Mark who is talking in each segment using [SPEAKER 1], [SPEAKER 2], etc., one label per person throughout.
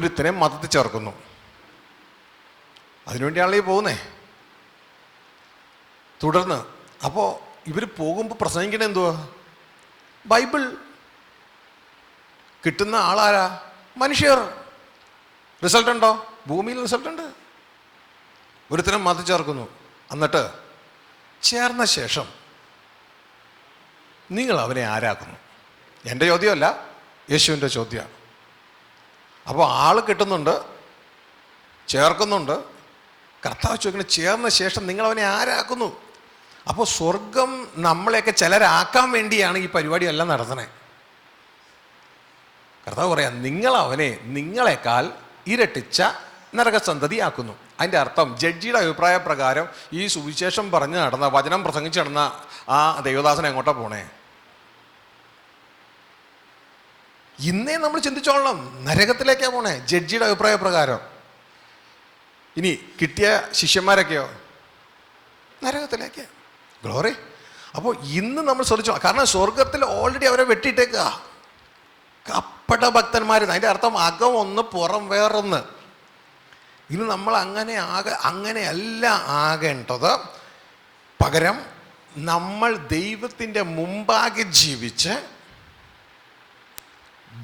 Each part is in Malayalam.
[SPEAKER 1] ഒരുത്തനെ മതത്തിൽ ചേർക്കുന്നു. അതിനുവേണ്ടിയാണല്ലോ ഈ പോകുന്നേ. തുടർന്ന് അപ്പോൾ ഇവർ പോകുമ്പോൾ പ്രസംഗിക്കണേ എന്തുവാ? ബൈബിൾ. കിട്ടുന്ന ആളാരാ? മനുഷ്യർ. റിസൾട്ട് ഉണ്ടോ? ഭൂമിയിൽ റിസൾട്ടുണ്ട്. ഒരുത്തരം മതം ചേർക്കുന്നു. എന്നിട്ട് ചേർന്ന ശേഷം നിങ്ങൾ അവനെ ആരാക്കുന്നു? എൻ്റെ ചോദ്യമല്ല, യേശുവിൻ്റെ ചോദ്യമാണ്. അപ്പോൾ ആൾ കിട്ടുന്നുണ്ട്, ചേർക്കുന്നുണ്ട്. കർത്താവ് ചോദിക്കണം, ചേർന്ന ശേഷം നിങ്ങൾ അവനെ ആരാക്കുന്നു? അപ്പോൾ സ്വർഗം നമ്മളെയൊക്കെ ചിലരാക്കാൻ വേണ്ടിയാണ് ഈ പരിപാടിയെല്ലാം നടത്തണേ. കർത്താവ് പറയാം, നിങ്ങളവനെ നിങ്ങളെക്കാൾ ഇരട്ടിച്ച നരകസന്തതിയാക്കുന്നു. അതിൻ്റെ അർത്ഥം ജഡ്ജിയുടെ അഭിപ്രായ പ്രകാരം ഈ സുവിശേഷം പറഞ്ഞ് നടന്ന, വചനം പ്രസംഗിച്ച് നടന്ന ആ ദൈവദാസൻ എങ്ങോട്ടാ പോണേ? ഇന്നേ നമ്മൾ ചിന്തിച്ചോളണം, നരകത്തിലേക്കാണ് പോണേ ജഡ്ജിയുടെ അഭിപ്രായ പ്രകാരം. ഇനി കിട്ടിയ ശിഷ്യന്മാരൊക്കെയോ? നരകത്തിലേക്ക്. ഗ്ലോറി. അപ്പോൾ ഇന്ന് നമ്മൾ ശ്രദ്ധിച്ചോ, കാരണം സ്വർഗത്തിൽ ഓൾറെഡി അവരെ വെട്ടിയിട്ടേക്കുക. കപ്പട ഭക്തന്മാർ. അതിൻ്റെ അർത്ഥം അകം ഒന്ന് പുറം വേറൊന്ന്. ഇന്ന് നമ്മൾ അങ്ങനെയല്ല ആകേണ്ടത്. പകരം നമ്മൾ ദൈവത്തിൻ്റെ മുമ്പാകെ ജീവിച്ച്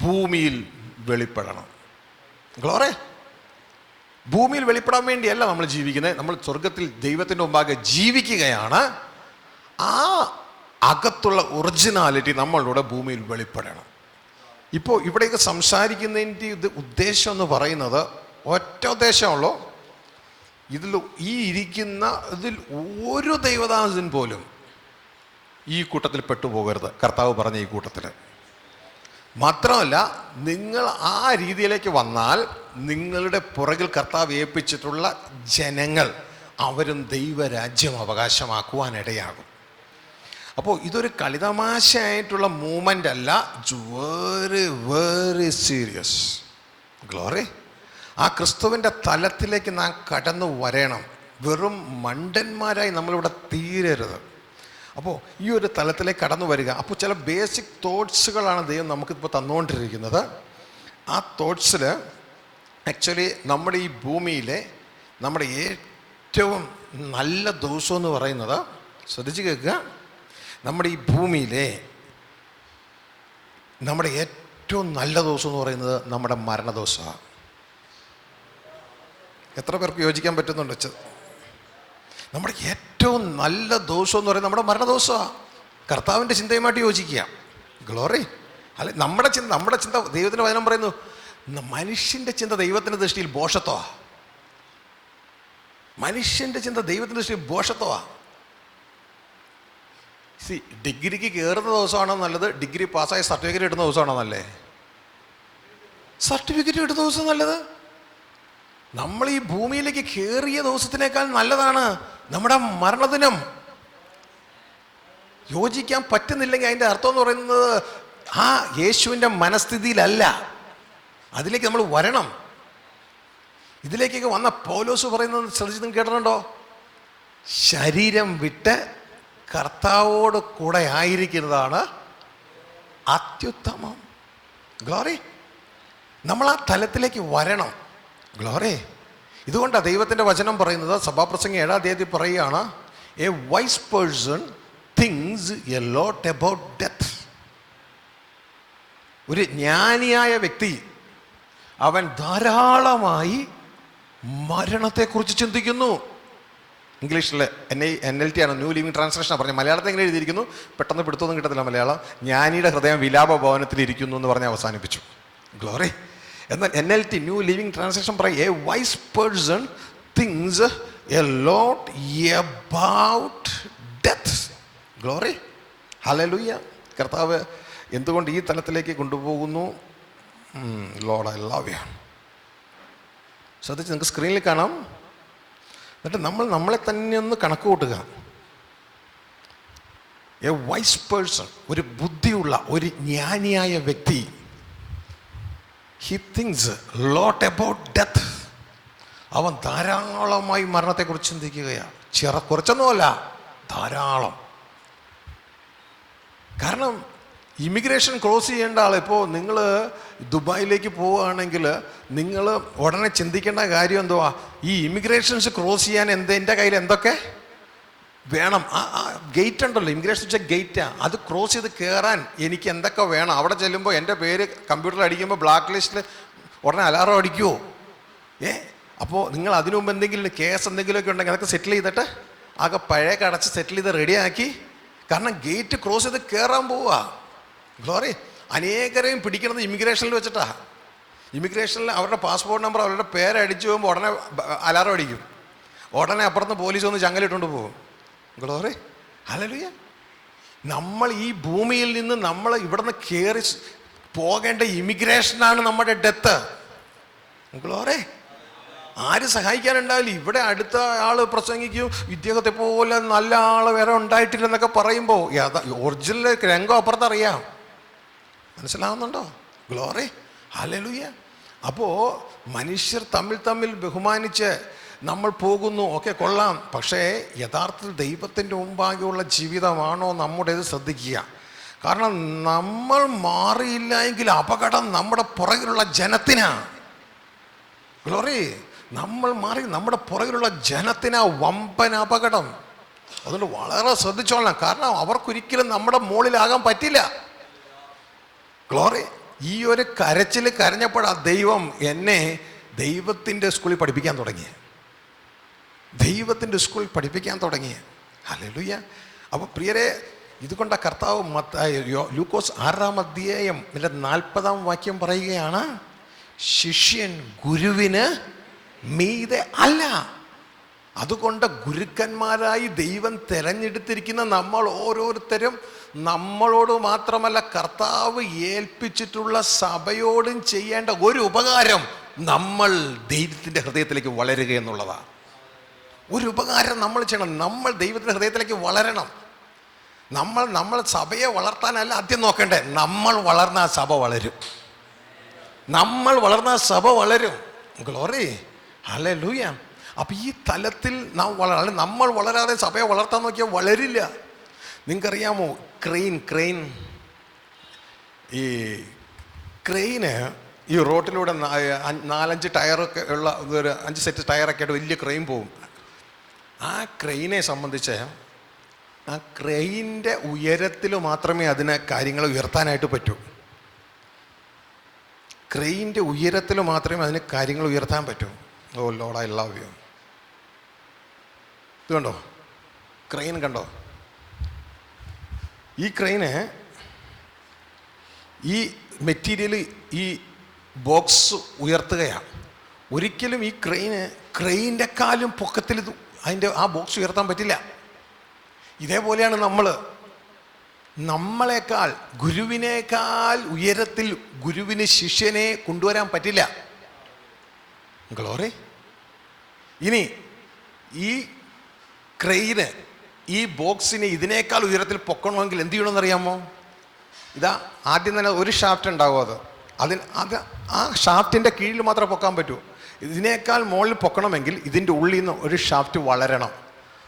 [SPEAKER 1] ഭൂമിയിൽ വെളിപ്പെടണം. ഗ്ലോറി. ഭൂമിയിൽ വെളിപ്പെടാൻ വേണ്ടിയല്ല നമ്മൾ ജീവിക്കുന്നത്. നമ്മൾ സ്വർഗത്തിൽ ദൈവത്തിൻ്റെ മുമ്പാകെ ജീവിക്കുകയാണ്. ആ അകത്തുള്ള ഒറിജിനാലിറ്റി നമ്മളുടെ ഭൂമിയിൽ വെളിപ്പെടണം. ഇപ്പോൾ ഇവിടേക്ക് സംസാരിക്കുന്നതിൻ്റെ ഉദ്ദേശം എന്ന് പറയുന്നത് ഒറ്റ ഉദ്ദേശമുള്ളൂ. ഈ ഇതിൽ ഒരു ദൈവദാസൻ പോലും ഈ കൂട്ടത്തിൽ പെട്ടുപോകരുത്. കർത്താവ് പറഞ്ഞ ഈ കൂട്ടത്തിൽ മാത്രമല്ല, നിങ്ങൾ ആ രീതിയിലേക്ക് വന്നാൽ നിങ്ങളുടെ പുറകിൽ കർത്താവ് ഏൽപ്പിച്ചിട്ടുള്ള ജനങ്ങൾ അവരും ദൈവരാജ്യം അവകാശമാക്കുവാനിടയാകും. അപ്പോൾ ഇതൊരു കളിതമാശയായിട്ടുള്ള മൂവ്മെൻ്റ് അല്ല. It's very very serious. Glory. ആ ക്രിസ്തുവിൻ്റെ തലത്തിലേക്ക് നാം കടന്നു വരണം. വെറും മണ്ടന്മാരായി നമ്മളിവിടെ തീരരുത്. അപ്പോൾ ഈ ഒരു തലത്തിലേക്ക് കടന്നു വരിക. അപ്പോൾ ചില ബേസിക് തോട്ട്സുകളാണ് ദൈവം നമുക്കിപ്പോൾ തന്നുകൊണ്ടിരിക്കുന്നത്. ആ തോട്ട്സിൽ ആക്ച്വലി നമ്മുടെ ഈ ഭൂമിയിലെ നമ്മുടെ ഏറ്റവും നല്ല ദിവസം എന്ന് പറയുന്നത്, ശ്രദ്ധിച്ച് കേൾക്കുക, നമ്മുടെ ഈ ഭൂമിയിലെ നമ്മുടെ ഏറ്റവും നല്ല ദിവസം എന്ന് പറയുന്നത് നമ്മുടെ മരണദിവസമാണ്. എത്ര പേർക്ക് യോജിക്കാൻ പറ്റുന്നുണ്ട്? നമ്മുടെ ഏറ്റവും നല്ല ദിവസം എന്ന് പറയുന്നത് നമ്മുടെ മരണദിവസമാണ്. കർത്താവിൻ്റെ ചിന്തയുമായിട്ട് യോജിക്കുക. ഗ്ലോറി. അല്ലെ, നമ്മുടെ ചിന്ത ദൈവത്തിൻ്റെ വചനം പറയുന്നു, മനുഷ്യൻ്റെ ചിന്ത ദൈവത്തിൻ്റെ ദൃഷ്ടിയിൽ ഭോഷത്വമാണ്. മനുഷ്യൻ്റെ ചിന്ത ദൈവത്തിൻ്റെ ദൃഷ്ടിയിൽ ഭോഷത്വമാണ്. ഡിഗ്രിക്ക് കയറുന്ന ദിവസമാണോ നല്ലത്? ഡിഗ്രി പാസ്സായി സർട്ടിഫിക്കറ്റ് കിട്ടുന്ന ദിവസമാണോ നല്ലത്? സർട്ടിഫിക്കറ്റ് കിട്ടുന്ന ദിവസം നല്ലത്. നമ്മൾ ഈ ഭൂമിയിലേക്ക് കയറിയ ദിവസത്തിനേക്കാൾ നല്ലതാണ് നമ്മുടെ മരണദിനം. യോജിക്കാൻ പറ്റുന്നില്ലെങ്കിൽ അതിൻ്റെ അർത്ഥം എന്ന് പറയുന്നത് ആ യേശുവിൻ്റെ മനസ്ഥിതിയിലല്ല. അതിലേക്ക് നമ്മൾ വരണം. ഇതിലേക്കൊക്കെ വന്ന പൗലോസ് പറയുന്നത് ശ്രദ്ധിച്ച് നിങ്ങൾ കേട്ടിട്ടുണ്ടോ? ശരീരം വിട്ട് കർത്താവോട് കൂടെ ആയിരിക്കുന്നതാണ് അത്യുത്തമം. ഗ്ലോറി. നമ്മൾ ആ തലത്തിലേക്ക് വരണം. ഗ്ലോറി. ഇതുകൊണ്ടാണ് ദൈവത്തിൻ്റെ വചനം പറയുന്നത്, സഭാപ്രസംഗം 7-ാം അധ്യായത്തിൽ പറയുകയാണ്, a wise person thinks a lot about death. ഒരു ജ്ഞാനിയായ വ്യക്തി അവൻ ധാരാളമായി മരണത്തെക്കുറിച്ച് ചിന്തിക്കുന്നു. ഇംഗ്ലീഷിൽ NLT ആണ്, ന്യൂ ലിവിങ് ട്രാൻസ്ലേഷനാണ് പറഞ്ഞത്. മലയാളത്തിൽ എങ്ങനെ എഴുതിയിരിക്കുന്നു? പെട്ടെന്ന് പിടുത്തൊന്നും കിട്ടത്തില്ല മലയാളം. ജ്ഞാനിയുടെ ഹൃദയം വിലാപ ഭവനത്തിലിരിക്കുന്നു എന്ന് പറഞ്ഞ് അവസാനിപ്പിച്ചു. ഗ്ലോറി. എന്നാൽ NLT ന്യൂ ലിവിങ് ട്രാൻസ്ലേഷൻ പറയും, a wise person thinks a lot about death. Glory. ഹല്ലേലൂയ. കർത്താവ് എന്തുകൊണ്ട് ഈ തലത്തിലേക്ക് കൊണ്ടുപോകുന്നു? Lord I love you. ശ്രദ്ധിച്ച് നിങ്ങൾക്ക് സ്ക്രീനിൽ കാണാം. എന്നിട്ട് നമ്മളെ തന്നെ ഒന്ന് കണക്ക് കൂട്ടുക. എ വൈസ് പേഴ്സൺ, ഒരു ബുദ്ധിയുള്ള ഒരു ജ്ഞാനിയായ വ്യക്തി, he thinks lot about death. അവൻ ധാരാളമായി മരണത്തെക്കുറിച്ച് ചിന്തിക്കുകയാണ്. കുറച്ചൊന്നുമല്ല, ധാരാളം. കാരണം ഇമിഗ്രേഷൻ ക്രോസ് ചെയ്യേണ്ട ആൾ, ഇപ്പോൾ നിങ്ങൾ ദുബായിലേക്ക് പോവുകയാണെങ്കിൽ നിങ്ങൾ ഉടനെ ചിന്തിക്കേണ്ട കാര്യം എന്തുവാ? ഈ ഇമിഗ്രേഷൻസ് ക്രോസ് ചെയ്യാൻ എൻ്റെ കയ്യിൽ എന്തൊക്കെ വേണം? ആ ഗേറ്റ് ഉണ്ടല്ലോ, ഇമിഗ്രേഷൻ വെച്ചാൽ ഗേറ്റാണ്, അത് ക്രോസ് ചെയ്ത് കയറാൻ എനിക്ക് എന്തൊക്കെ വേണം? അവിടെ ചെല്ലുമ്പോൾ എൻ്റെ പേര് കമ്പ്യൂട്ടറിൽ അടിക്കുമ്പോൾ ബ്ലാക്ക് ലിസ്റ്റിൽ ഉടനെ അലാറം അടിക്കുമോ? അപ്പോൾ നിങ്ങൾ അതിനു മുമ്പ് എന്തെങ്കിലും കേസ് എന്തെങ്കിലുമൊക്കെ ഉണ്ടെങ്കിൽ അതൊക്കെ സെറ്റിൽ ചെയ്തിട്ട് ആകെ പഴയൊക്കെ അടച്ച് സെറ്റിൽ ചെയ്ത് റെഡിയാക്കി, കാരണം ഗേറ്റ് ക്രോസ് ചെയ്ത് കയറാൻ പോവുക. ഗ്ലോറി. അനേകരെയും പിടിക്കുന്നത് ഇമിഗ്രേഷനിൽ വെച്ചിട്ടാ. ഇമിഗ്രേഷനിൽ അവരുടെ പാസ്പോർട്ട് നമ്പർ, അവരുടെ പേരടിച്ചു പോകുമ്പോൾ ഉടനെ അലാറം അടിക്കും, ഉടനെ അപ്പുറത്ത് പോലീസ് വന്ന് ചങ്ങലിട്ടുകൊണ്ട് പോകും. ഗ്ലോറി. ഹല്ലേലൂയ. നമ്മൾ ഈ ഭൂമിയിൽ നിന്ന് നമ്മൾ ഇവിടുന്ന് കയറി പോകേണ്ട ഇമിഗ്രേഷനാണ് നമ്മുടെ ഡെത്ത്. ഗ്ലോറി. ആരും സഹായിക്കാനുണ്ടാവില്ല. ഇവിടെ അടുത്ത ആൾ പ്രസംഗിക്കും, ഇദ്ദേഹത്തെ പോലെ നല്ല ആൾ വേറെ ഉണ്ടായിട്ടില്ലെന്നൊക്കെ പറയുമ്പോൾ ഒറിജിനൽ രംഗം അപ്പുറത്തറിയാം. മനസ്സിലാവുന്നുണ്ടോ? ഗ്ലോറി. ഹല്ലേലൂയ. അപ്പോൾ മനുഷ്യർ തമ്മിൽ ബഹുമാനിച്ച് നമ്മൾ പോകുന്നു, ഒക്കെ കൊള്ളാം. പക്ഷേ യഥാർത്ഥത്തിൽ ദൈവത്തിൻ്റെ മുമ്പാകെയുള്ള ജീവിതമാണോ നമ്മുടേത് ശ്രദ്ധിക്കുക. കാരണം നമ്മൾ മാറിയില്ല എങ്കിൽ അപകടം നമ്മുടെ പുറകിലുള്ള ജനത്തിനാണ്. ഗ്ലോറി. നമ്മൾ മാറി നമ്മുടെ പുറകിലുള്ള ജനത്തിനാ വമ്പൻ അപകടം. അതുകൊണ്ട് വളരെ ശ്രദ്ധിച്ചോളണം. കാരണം അവർക്കൊരിക്കലും നമ്മുടെ മുകളിലാകാൻ പറ്റില്ല. ഗ്ലോറി. ഈ ഒരു കരച്ചിൽ കരഞ്ഞപ്പോഴാണ് ദൈവം എന്നെ ദൈവത്തിൻ്റെ സ്കൂളിൽ പഠിപ്പിക്കാൻ തുടങ്ങി. ദൈവത്തിൻ്റെ സ്കൂളിൽ പഠിപ്പിക്കാൻ തുടങ്ങി. ഹല്ലേലൂയ. അപ്പോൾ പ്രിയരെ, ഇതുകൊണ്ട കർത്താവ് ലൂക്കോസ് 6-ാം അധ്യായം 40-ാം വാക്യം പറയുകയാണ്, ശിഷ്യൻ ഗുരുവിന് മീതെ അല്ല. അതുകൊണ്ട് ഗുരുക്കന്മാരായി ദൈവം തിരഞ്ഞെടുത്തിരിക്കുന്ന നമ്മൾ ഓരോരുത്തരും നമ്മളോട് മാത്രമല്ല കർത്താവ് ഏൽപ്പിച്ചിട്ടുള്ള സഭയോടും ചെയ്യേണ്ട ഒരു ഉപകാരം, നമ്മൾ ദൈവത്തിൻ്റെ ഹൃദയത്തിലേക്ക് വളരുക എന്നുള്ളതാണ്. ഒരു ഉപകാരം നമ്മൾ ചെയ്യണം. നമ്മൾ ദൈവത്തിൻ്റെ ഹൃദയത്തിലേക്ക് വളരണം. നമ്മൾ സഭയെ വളർത്താനല്ല ആദ്യം നോക്കണ്ടേ, നമ്മൾ വളർന്ന സഭ വളരും. നമ്മൾ വളർന്ന സഭ വളരും. ഗ്ലോറി. ഹല്ലേലൂയ. അപ്പം ഈ തലത്തിൽ നമ്മൾ വളരാതെ സഭയെ വളർത്താൻ നോക്കിയാൽ വളരില്ല. നിങ്ങൾക്കറിയാമോ, ക്രെയിൻ ഈ ക്രെയിന് ഈ റോട്ടിലൂടെ 4-5 ടയറൊക്കെ ഉള്ള ഒരു 5 സെറ്റ് ടയറൊക്കെ ആയിട്ട് വലിയ ക്രെയിൻ പോകും. ആ ക്രെയിനെ സംബന്ധിച്ച് ആ ക്രെയിനിൻ്റെ ഉയരത്തിൽ മാത്രമേ അതിന് കാര്യങ്ങൾ ഉയർത്താനായിട്ട് പറ്റൂ. ക്രെയിനിൻ്റെ ഉയരത്തിൽ മാത്രമേ അതിന് കാര്യങ്ങൾ ഉയർത്താൻ പറ്റൂ. ഓ ലോർഡ്, ഐ ലവ് യു. ഇത് കണ്ടോ, ക്രെയിൻ കണ്ടോ? ഈ ക്രെയിന് ഈ മെറ്റീരിയൽ, ഈ ബോക്സ് ഉയർത്തുകയാണ്. ഒരിക്കലും ഈ ക്രെയിനിൻ്റെക്കാളും പൊക്കത്തിൽ അതിൻ്റെ ആ ബോക്സ് ഉയർത്താൻ പറ്റില്ല. ഇതേപോലെയാണ് നമ്മളെക്കാൾ ഗുരുവിനേക്കാൾ ഉയരത്തിൽ ഗുരുവിന് ശിഷ്യനെ കൊണ്ടുവരാൻ പറ്റില്ല. ഗ്ലോറി. ഇനി ഈ ക്രെയിന് ഈ ബോക്സിനെ ഇതിനേക്കാൾ ഉയരത്തിൽ പൊക്കണമെങ്കിൽ എന്ത് ചെയ്യണമെന്നറിയാമോ? ഇതാ ആദ്യം തന്നെ ഒരു ഷാഫ്റ്റ് ഉണ്ടാവും. അത് ആ ഷാഫ്റ്റിൻ്റെ കീഴിൽ മാത്രമേ പൊക്കാൻ പറ്റൂ. ഇതിനേക്കാൾ മുകളിൽ പൊക്കണമെങ്കിൽ ഇതിൻ്റെ ഉള്ളിൽ നിന്ന് ഒരു ഷാഫ്റ്റ് വളരണം.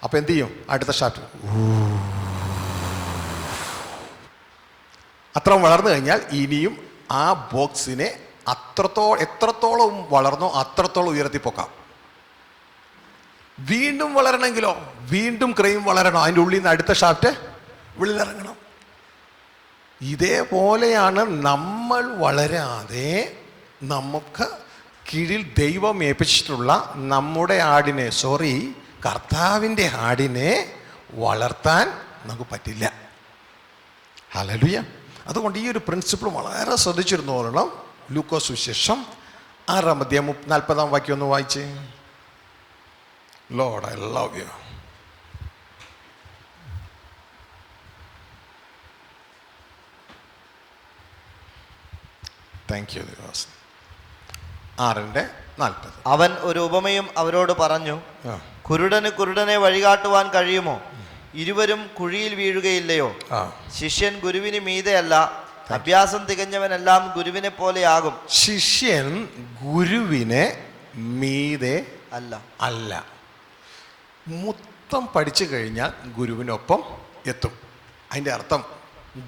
[SPEAKER 1] അപ്പോൾ എന്ത് ചെയ്യും? അടുത്ത ഷാഫ്റ്റ് അത്ര വളർന്നു കഴിഞ്ഞാൽ ഇനിയും ആ ബോക്സിനെ എത്രത്തോളം വളർന്നോ അത്രത്തോളം ഉയർത്തി പൊക്കാം. വീണ്ടും വളരണമെങ്കിലോ വീണ്ടും ക്രെയിൻ വളരണം. അതിൻ്റെ ഉള്ളിൽ നിന്ന് അടുത്ത ഷാഫ്റ്റ് വെളിയിലിറങ്ങണം. ഇതേപോലെയാണ് നമ്മൾ വളരാതെ നമുക്ക് കീഴിൽ ദൈവം ഏൽപ്പിച്ചിട്ടുള്ള നമ്മുടെ കർത്താവിൻ്റെ ആടിനെ വളർത്താൻ നമുക്ക് പറ്റില്ല. ഹല്ലേലൂയ. അതുകൊണ്ട് ഈ ഒരു പ്രിൻസിപ്പിൾ വളരെ ശ്രദ്ധിച്ചിരുന്നു കൊള്ളണം. ലൂക്കോസ് സുവിശേഷം 6-ാം അധ്യായം 40-ാം വാക്യം ഒന്ന് വായിച്ചേ. Lord, I love U. Thank you. 6:40.
[SPEAKER 2] അവൻ ഒരു ഉപമയും അവരോട് പറഞ്ഞു, കുരുടനെ വഴികാട്ടുവാൻ കഴിയുമോ? ഇരുവരും കുഴിയിൽ വീഴുകയില്ലയോ? ശിഷ്യൻ ഗുരുവിന് മീതെയല്ല, അഭ്യാസം തികഞ്ഞവനെല്ലാം ഗുരുവിനെ പോലെയാകും.
[SPEAKER 1] ശിഷ്യൻ ഗുരുവിനെ മീതെ അല്ല. മൊത്തം പഠിച്ചു കഴിഞ്ഞാൽ ഗുരുവിനൊപ്പം എത്തും. അതിൻ്റെ അർത്ഥം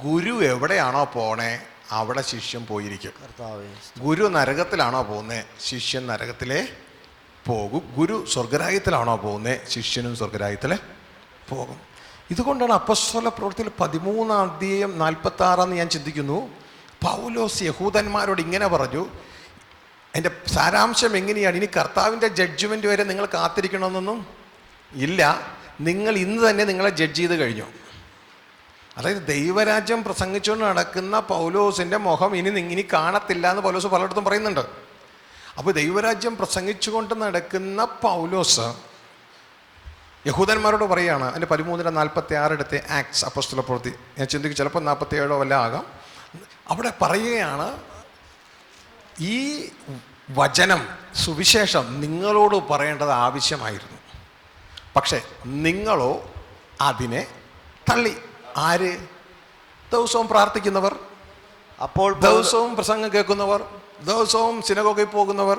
[SPEAKER 1] ഗുരു എവിടെയാണോ പോണേ അവിടെ ശിഷ്യൻ പോയിരിക്കും.
[SPEAKER 2] കർത്താവേ,
[SPEAKER 1] ഗുരു നരകത്തിലാണോ പോകുന്നത്, ശിഷ്യൻ നരകത്തിലേ പോകും. ഗുരു സ്വർഗരാജ്യത്തിലാണോ പോകുന്നത്, ശിഷ്യനും സ്വർഗരാജ്യത്തിൽ പോകും. ഇതുകൊണ്ടാണ് അപ്പസ്തല പ്രവൃത്തിയിൽ 13:46 ഞാൻ ചിന്തിക്കുന്നു, പൗലോസ് യഹൂദന്മാരോട് ഇങ്ങനെ പറഞ്ഞു. എൻ്റെ സാരാംശം എങ്ങനെയാണ്? ഇനി കർത്താവിൻ്റെ ജഡ്ജ്മെൻറ്റ് വരെ നിങ്ങൾ കാത്തിരിക്കണമെന്നൊന്നും ഇല്ല. നിങ്ങൾ ഇന്ന് തന്നെ നിങ്ങളെ ജഡ്ജ് ചെയ്ത് കഴിഞ്ഞു. അതായത് ദൈവരാജ്യം പ്രസംഗിച്ചുകൊണ്ട് നടക്കുന്ന പൗലോസിൻ്റെ മുഖം ഇനി കാണത്തില്ല എന്ന് പൗലോസ് പലയിടത്തും പറയുന്നുണ്ട്. അപ്പോൾ ദൈവരാജ്യം പ്രസംഗിച്ചുകൊണ്ട് നടക്കുന്ന പൗലോസ് യഹൂദന്മാരോട് പറയുകയാണ്. അതിൻ്റെ 13:46 എടുത്ത് ആക്ട്സ് അപ്പോസ്തല പ്രവൃത്തി, ഞാൻ ചിന്തിക്കും ചിലപ്പോൾ 47 വല്ല ആകാം. അവിടെ പറയുകയാണ്, ഈ വചനം സുവിശേഷം നിങ്ങളോട് പറയേണ്ടത് ആവശ്യമായിരുന്നു, പക്ഷേ നിങ്ങളോ അതിനെ തള്ളി. ആര്? ദിവസവും പ്രാർത്ഥിക്കുന്നവർ,
[SPEAKER 2] അപ്പോൾ
[SPEAKER 1] ദിവസവും പ്രസംഗം കേൾക്കുന്നവർ, ദിവസവും സിനഗോഗിൽ പോകുന്നവർ,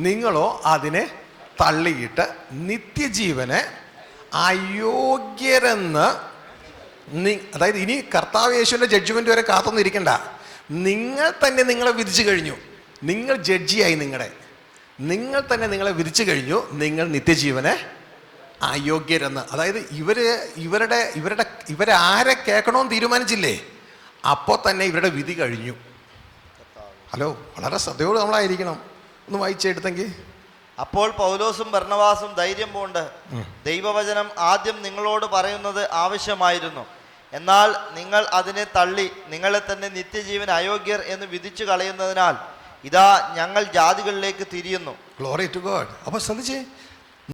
[SPEAKER 1] നിങ്ങളോ അതിനെ തള്ളിയിട്ട് നിത്യജീവനെ അയോഗ്യരെന്ന് അതായത് ഇനി കർത്താവ് യേശുവിൻ്റെ ജഡ്ജ്മെൻറ്റ് വരെ കാത്തൊന്നും ഇരിക്കണ്ട. നിങ്ങൾ തന്നെ നിങ്ങളെ വിധിച്ചു കഴിഞ്ഞു. നിങ്ങൾ ജഡ്ജിയായി. നിങ്ങൾ തന്നെ നിങ്ങളെ വിധിച്ചു കഴിഞ്ഞു. നിങ്ങൾ നിത്യജീവനെ അയോഗ്യരെന്ന്. അതായത് ഇവരെ ആരെ കേൾക്കണമെന്ന് തീരുമാനിച്ചില്ലേ, അപ്പോൾ തന്നെ ഇവരുടെ വിധി കഴിഞ്ഞു. ഹലോ, വളരെ ശ്രദ്ധയോട് നമ്മളായിരിക്കണം. ഒന്ന് വായിച്ചെടുത്തെങ്കിൽ.
[SPEAKER 2] അപ്പോൾ പൗലോസും ബർന്നബാസും ധൈര്യം പൂണ്ട് ദൈവവചനം ആദ്യം നിങ്ങളോട് പറയുന്നത് ആവശ്യമായിരുന്നു, എന്നാൽ നിങ്ങൾ അതിനെ തള്ളി നിങ്ങളെ തന്നെ നിത്യജീവൻ അയോഗ്യർ എന്ന് വിധിച്ചു കളയുന്നതിനാൽ ഇതാ ഞങ്ങൾ ജാതികളിലേക്ക് തിരിയുന്നു.
[SPEAKER 1] Glory to God. അപ്പോൾ ശ്രദ്ധിച്ചേ,